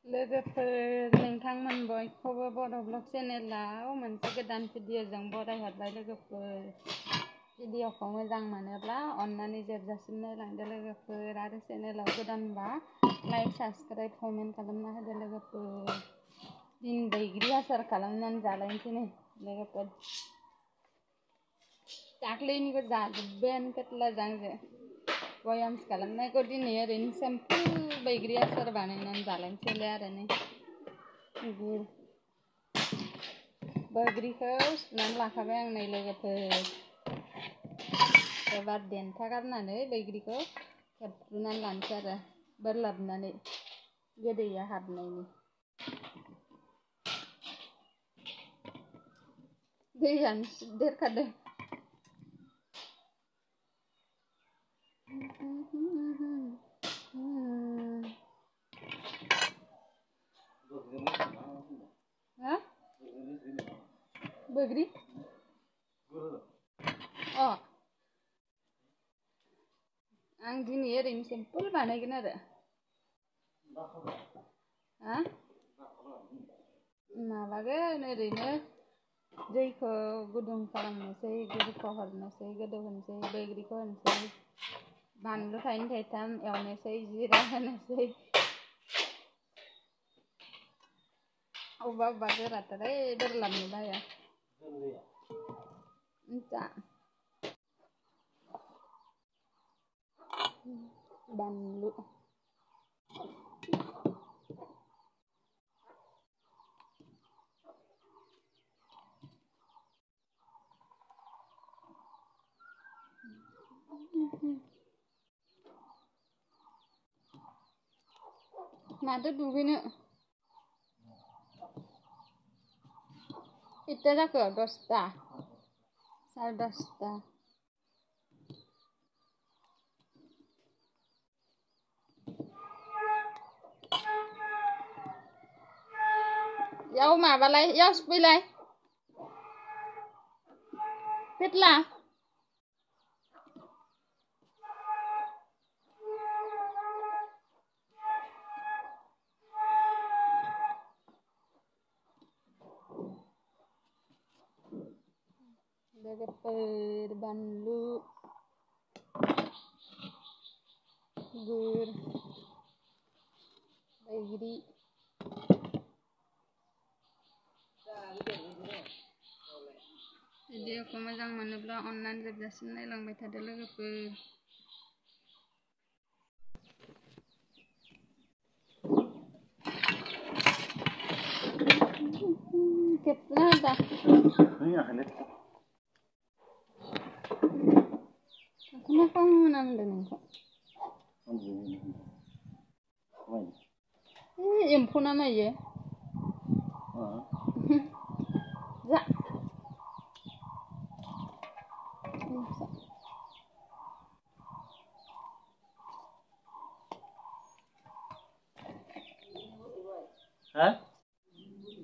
लोगोफोर नोंथांमोन बयखौबो बर' ब्लग चेनेलाव मोनसे गोदान भिडिअजों बरायहरबाय लोगोफोर। भिडिअखौ मोजां मोनोब्ला अन्नानै जोबजासिम नायलांदो लोगोफोर आरो चेनेलाव गोदानबा लाइक साबस्क्राइब कमेन्ट खालामना होदो लोगोफोर। दिन बैग्रि आसार खालामनानै जालायनोसै नै लोगोफोर। दाख्लैनिखौ जाजोब्बायानो पेटला जांजो बयामस खालामनायखौ दिनै ओरैनो सिम्पोल बैग्रि आसार बानायनानै जालायनोसैलाय आरो नै बैग्रिखौ सुनानै लाखाबाय आं नै लोगोफोर। एबार देन्था गारनानै बैग्रिखौ खेबफ्रुनानै लानोसै आरो बोरलाबनानै गोदैया हाबनायनि। दैयानो सिदेरखादों। बैग्रि आं दिनै ओरैनो सिम्पोल बानायगोन आरो माबागोन ओरैनो दैखौ गुदुं खालामनोसै, गुरुखौ हरनोसै, गोदौ होनोसै, बैग्रिखौ होनोसै, बानलु थाइनै थाइथाम एवनोसै, जिरा होनोसै। अबेबा अबेबा गोराथारै बोरलाबनो बाया। बानलु माथो दुगैनो खैथा जाखो 10ता 10:30। याव माबालाय याव सुफैलाय पेटला लोगोफोर बानलु गुर बैग्रि भिडिअखौ मोजां मोनोब्ला अन्नानै जोबजासिम नायलांबाय थादो लोगोफोर। खेबना होदा दख'ना खावना होनदों नोंखौ एम्फौ ना मायो जा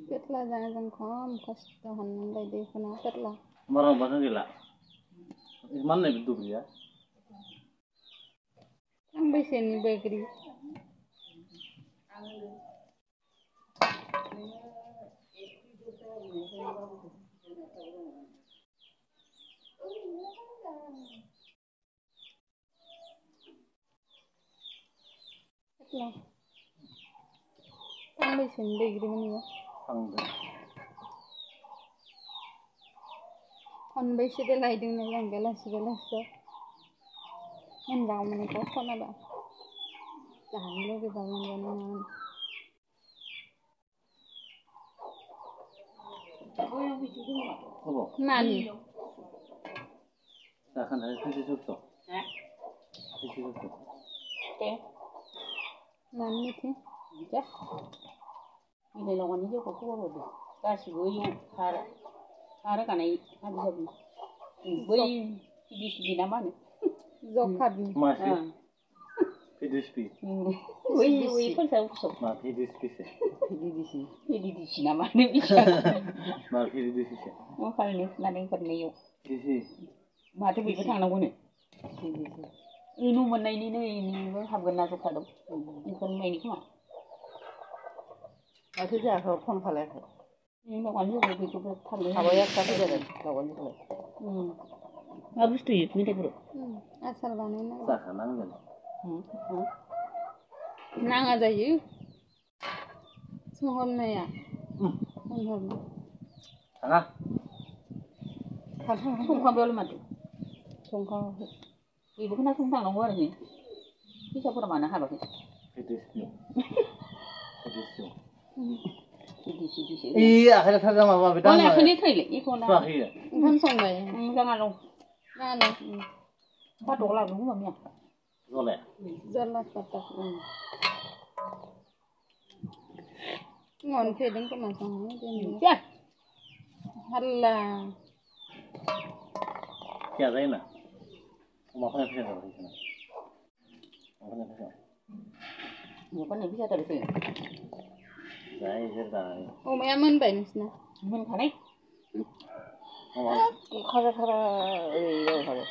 पेटला जाजों खम खस्थ' हननाय दैखौना पेटला बारा बाना गैला इमान नाय दुब्लिया आं बैसेनि बैग्रि पेटला आं बैसेनि बैग्रि मोनो खनबैसे लायदों नों आं बेलासि मोनजागौमोन बेखौ खनाबा जानो लुगैबा मोनजानाय नङामोन। मानि जाखानाय फैसा जोबथ' मानो मिथिं जा मिलायलावनानै जोंखौ खबर हरदों गासिबो रोगानाय हाबि बै पिडिसि ना मा होनो जखाबि मासे पिडिसि बै फैसा मा पिडिसि ना मा होनो मा पिडिसि मा खालामनो होननानै हरनायाव माथो बयबो थांनांगौनो न' मोननायनि नै हाबगोन ना जखा दं बेखौनो नायनो खोमा 마트 자서 폰 팔래. 이거 완전 그거 팔래. 가봐야 가져야 가완전 팔래. मा बुस्थु यो मेथाइफोर आसार बानायना जाखानांगोन नाङा जायो सोंहरनाया सोंहरनो थाङा संखांबायालाय माथो संखाङाखै बेबो खोनासंनो थांनांगौ आरो फैसाफोरा मानो हाबाखै आखाइया थाजा माबा बे दामा आखाइनि थैले एखौ ना सुवाखै ओंखाम संबाय मोजाङा दं पाटक लाबोदों खोमा मैया जले जला पाटक फुङावनो फैदों खोमा संनो जेनेबा हाल्ला क्या जायोना अमाफोरनि फैसा जाबाय अमाफोरनि फैसा जाबाय जायो इसोर जानानै अमाया मोनबाय नोंसिना मोनखानाय खाजाथारा ओरै जाबाय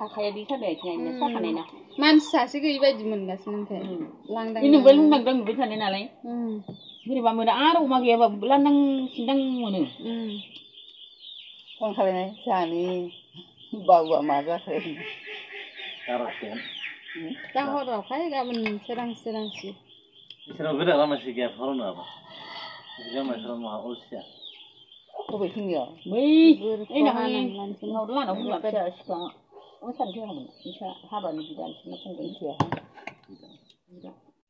आखाइया दै साबाय आथिङा साखानाय ना मानसि सासे गैयि बायदि मोनगासिनो ओमफ्राय लांदां नोंबो लुंदांदां नुबाय थानाय नालाय बोरैबा मोनो आरो अमा गैयाबा लांदां सिन्दां मोनो फन खालामनाय जानि बाबुआ मा जाखो दा हरावहाय गाबोन सोरांसि इसोराव गोदान लामासि गैया हरावनो हाबा बिदिनो मानसिफ्रा मा अलसिया बबेथिंनिया बै लानाव फैबा फिसा सिख्ला मोसानो फैयामोन नोंसा हाबानि बिदा नोंसोरना फंबाय मिथिया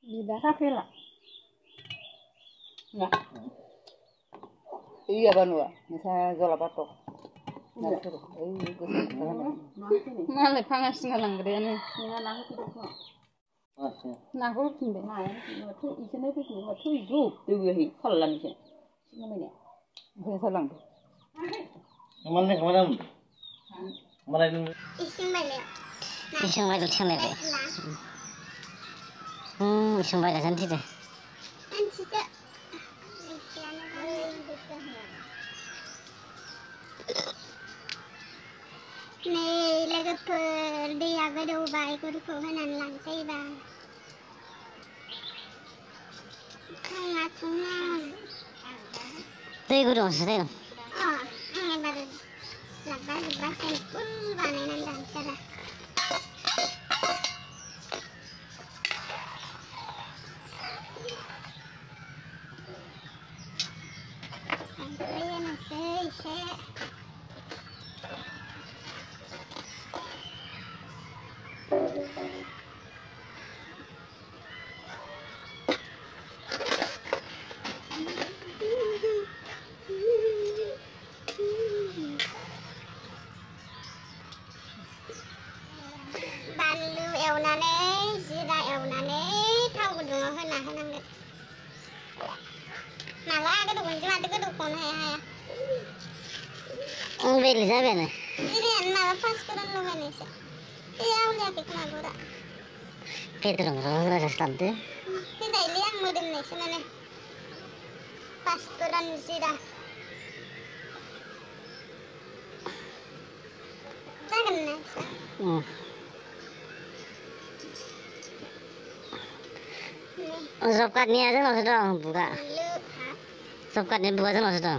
बिदा साख्रिला ना इयाबा नुवा नोंसा जलापाटक मालाय फाङासिना लांग्रायानो नाखौ होफिनबाय माथो इसोरनो फैफिनबाय माथो थैजोब दोगोहै खालामलानोसो सिगांनिया ओमफ्राय सालांदो मालाय खालामो मालाय नों इसिं बायदि थांलायबाय इसिं बायदि जानथिदो नै लोगोफोर दैया गोदौबाय गुरखौ होनानै लांसै एबार दै गुदुंसो दै आं एबार लाब्बा जोब्बा सेम्पुल बानायनानै लांसै आरो संख्रि होनोसै एसे बानलु एवनानै जिरा एवनानै थाव गुदुङाव होना होनांगोन माला गोदौगोनसो माथो गोदौखौनो हाया बेले जाबायानो जिरायानो माबा पासफोरन लगायनायसो आवलियाखै खोमा गुरा पेट्रल होग्रासो लाबोदो होजायोलै आं मोदोमनायसो माने पासफोरन जिरा जागोन ना जब कार्डनिया जोंनावसो दं बुगा जब कार्डनि बुगा जोंनावसो दं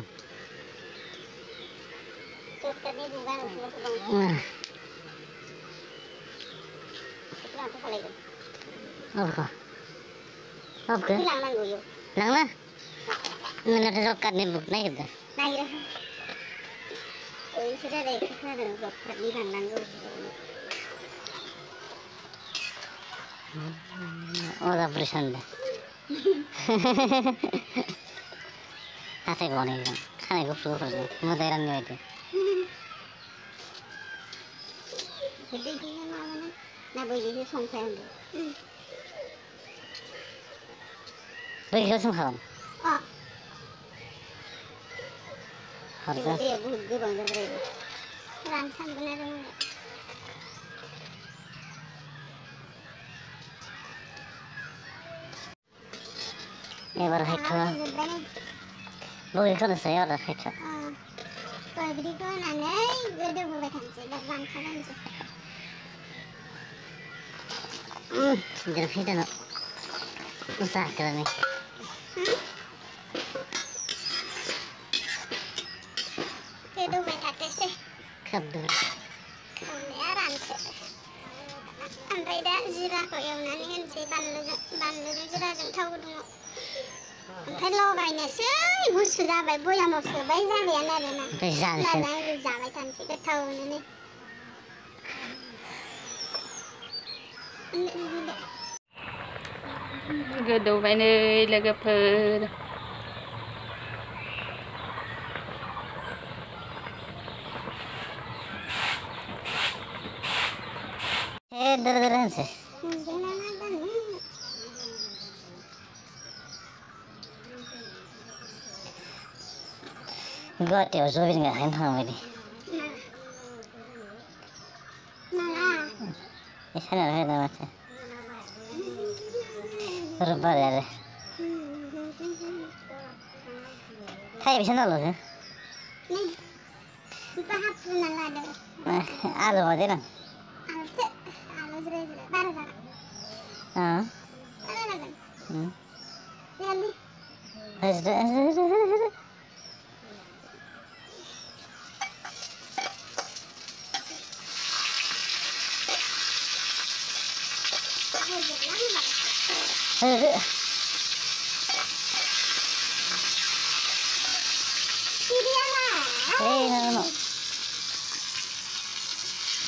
जब कार्डनि बुगा नोंसोरनावसो दं लांथ' खालायगोन अबखो लांनांगौ इयाव लांना नोंनाथ' जब कार्डनि बुक नागिरदों नागिरो इसोर ओरै खोनादों जब कार्डनि लांनांगौ अजापुरि सानदों हाथाय गनायजों खानाय गुफुर गुफुरजों मोदाय राननि बायदि बिदिनो माबानो ना बैदिसो संखायाखै बैखौ सोंखागोन हरदो दैया बुहुद गोबां जाबाय रानथांगोन आरो एबार हायथ' बगेखौनोसै आरो हायथ' बिदिखौ होनानै गोदौहोबाय थानोसै रानखाबायनोसै Jangan kita nak usaha kerana Kabur. संनाया रानसो ओमफ्राय दा जिराखौ एवनानै होनोसै बानलुजों जिराजों थाव गुदुङाव ओमफ्राय लगायनोसै गुसु जाबाय बयामाव सोबाय जाबायानो आरोना Oke, jangan. होमबाना जाबाय थानोसै गोथावनो गोदौबाय नै लोगोफोर Dere sih. Gua tiap zorin nggak kan sama ini. Di sana ada macam. Berbar ya. Kayak bisa nol kan? Alu mati lah.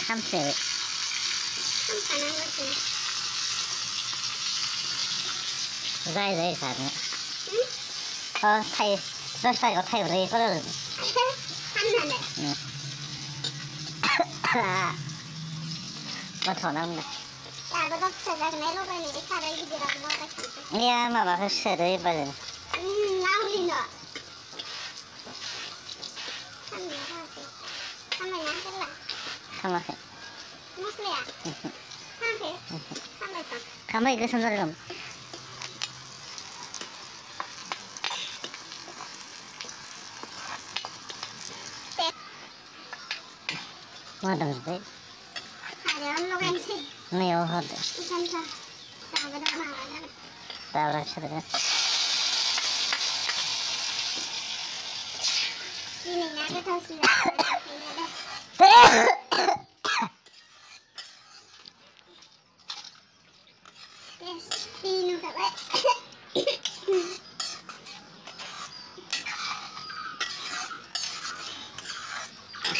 Hampir. Zai sana. Oh, thay, terus saya kau thay beri kau dulu. Betul namanya. Iya, mama harus sedih pada. Sama sih. Kamu ikut sendiri kamu. Mana berarti? Nih, oh ada. Tahu rasa deh. Ini ada tahu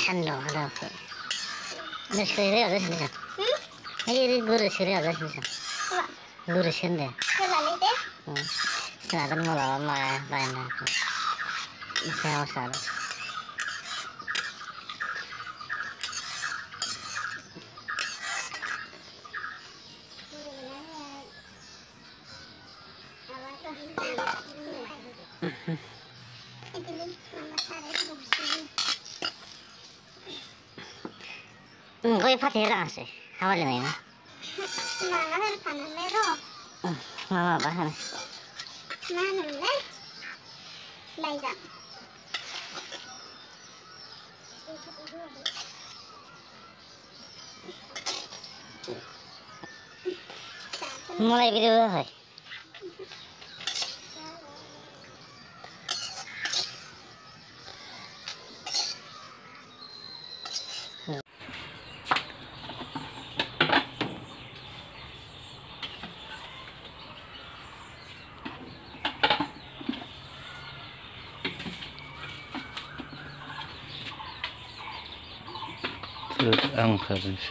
Hello, hello. Ini serius ada sini. Ini guru serius ada sini. Guru sini. Sekarang mau lama banyak. Masih salah. Gue pasti rasa. Awal ini. Mama bahan. Mulai video apa? Angkat.